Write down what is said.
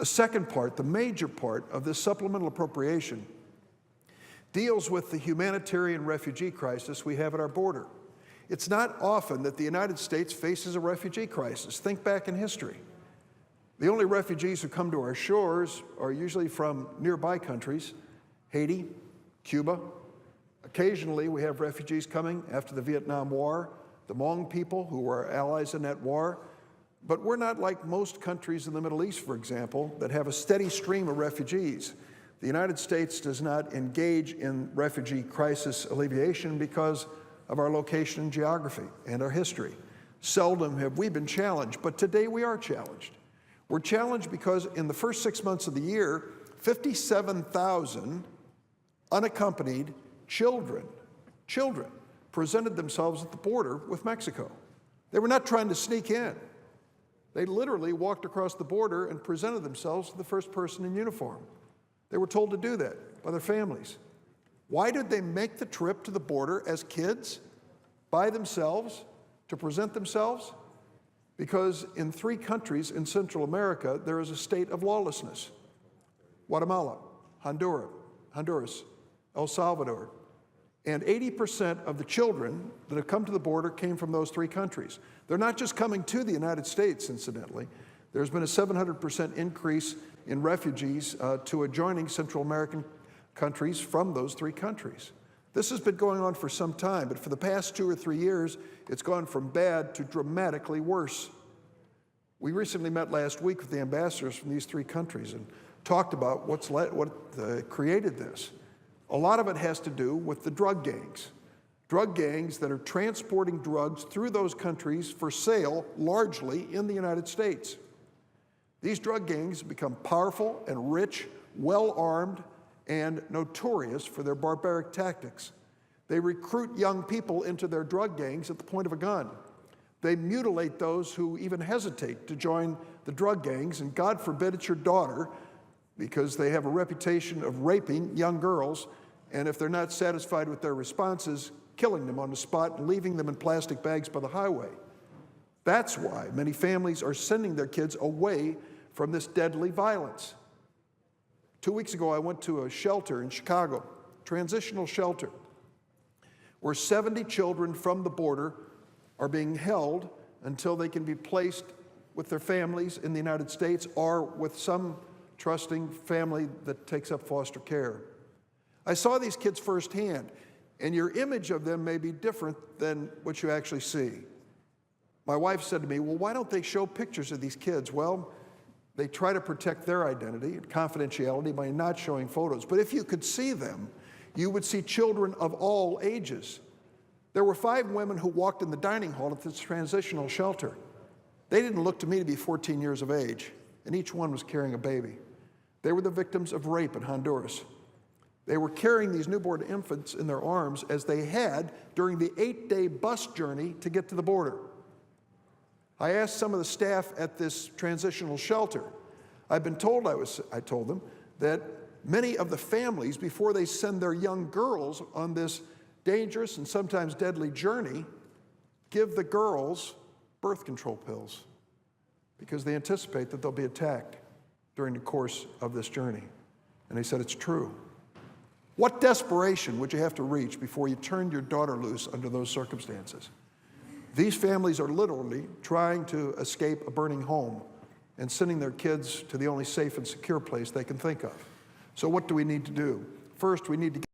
A second part, the major part of this supplemental appropriation, deals with the humanitarian refugee crisis we have at our border. It's not often that the United States faces a refugee crisis. Think back in history. The only refugees who come to our shores are usually from nearby countries, Haiti, Cuba. Occasionally, we have refugees coming after the Vietnam War, the Hmong people who were allies in that war. But we're not like most countries in the Middle East, for example, that have a steady stream of refugees. The United States does not engage in refugee crisis alleviation because of our location and geography and our history. Seldom have we been challenged, but today we are challenged. We're challenged because in the first 6 months of the year, 57,000 unaccompanied children presented themselves at the border with Mexico. They were not trying to sneak in. They literally walked across the border and presented themselves to the first person in uniform. They were told to do that by their families. Why did they make the trip to the border as kids, by themselves, to present themselves? Because in 3 countries in Central America, there is a state of lawlessness. Guatemala, Honduras, El Salvador. And 80% of the children that have come to the border came from those 3 countries. They're not just coming to the United States, incidentally. There's been a 700% increase in refugees to adjoining Central American countries from those 3 countries. This has been going on for some time, but for the past 2 or 3 years, it's gone from bad to dramatically worse. We recently met last week with the ambassadors from these 3 countries and talked about what created this. A lot of it has to do with the drug gangs that are transporting drugs through those countries for sale, largely in the United States. These drug gangs become powerful and rich, well-armed, and notorious for their barbaric tactics. They recruit young people into their drug gangs at the point of a gun. They mutilate those who even hesitate to join the drug gangs, and God forbid it's your daughter, because they have a reputation of raping young girls, and if they're not satisfied with their responses, killing them on the spot and leaving them in plastic bags by the highway. That's why many families are sending their kids away from this deadly violence. 2 weeks ago, I went to a shelter in Chicago, transitional shelter, where 70 children from the border are being held until they can be placed with their families in the United States or with some trusting family that takes up foster care. I saw these kids firsthand, and your image of them may be different than what you actually see. My wife said to me, well, why don't they show pictures of these kids? Well, they try to protect their identity and confidentiality by not showing photos. But if you could see them, you would see children of all ages. There were 5 women who walked in the dining hall at this transitional shelter. They didn't look to me to be 14 years of age, and each one was carrying a baby. They were the victims of rape in Honduras. They were carrying these newborn infants in their arms as they had during the 8-day bus journey to get to the border. I asked some of the staff at this transitional shelter. I've been told, I told them, that many of the families, before they send their young girls on this dangerous and sometimes deadly journey, give the girls birth control pills because they anticipate that they'll be attacked during the course of this journey. And they said it's true. What desperation would you have to reach before you turned your daughter loose under those circumstances? These families are literally trying to escape a burning home and sending their kids to the only safe and secure place they can think of. So what do we need to do? First, we need to